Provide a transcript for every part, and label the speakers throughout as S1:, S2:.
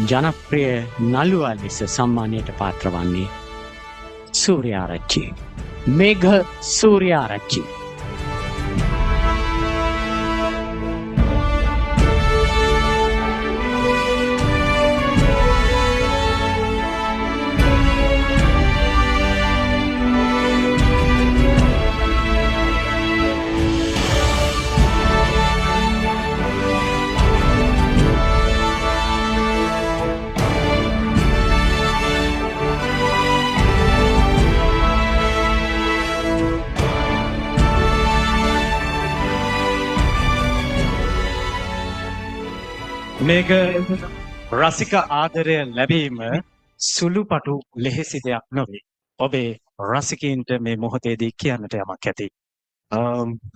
S1: ජනප්‍රිය නළුවා ලෙස සම්මානයට පාත්‍ර වන්නේ සූර්යාරච්චි. මේඝ සූර්යාරච්චි.
S2: මේක රසික ආදරය ලැබීම සුළුපටු ලෙහෙසි දෙයක් නොවේ. ඔබේ රසිකයින්ට මේ මොහොතේදී කියන්නට යමක් ඇති.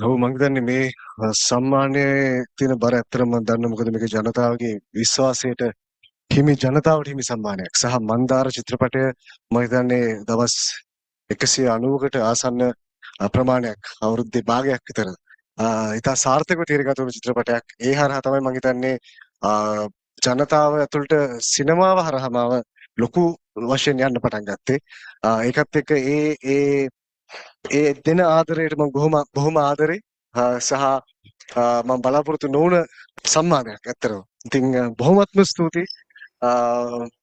S3: ඔව් මම හිතන්නේ මේ සම්මානයේ තියෙන බර ඇත්තටම මම දන්නවා. මොකද මේක ජනතාවගේ විශ්වාසයට හිමි ජනතාවට හිමි සම්මානයක්. සහ මන්දාර චිත්‍රපටය මම හිතන්නේ දවස් 190කට ආසන්න ප්‍රමාණයක් අවුරුද්දේ භාගයක් විතර ඉතා සාර්ථකව තීරගත වුණු චිත්‍රපටයක්. ඒ හරහා තමයි මම හිතන්නේ ජනතාව ඇතුළට සිනමාව හරහාම ලොකු වශයෙන් යන්න පටන් ගත්තේ. ඒකත් එක්ක ඒ දෙන ආදරයට මම බොහොම ආදරේ සහ මම බලාපොරොත්තු නොවුන සම්මානයක් ඇත්තටම. ඉතින් බොහොමත්ම ස්තුතියි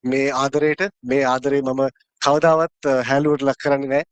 S3: මේ ආදරයට. මේ ආදරේ මම කවදාවත් හැලුවට ලක් කරන්නේ නැහැ.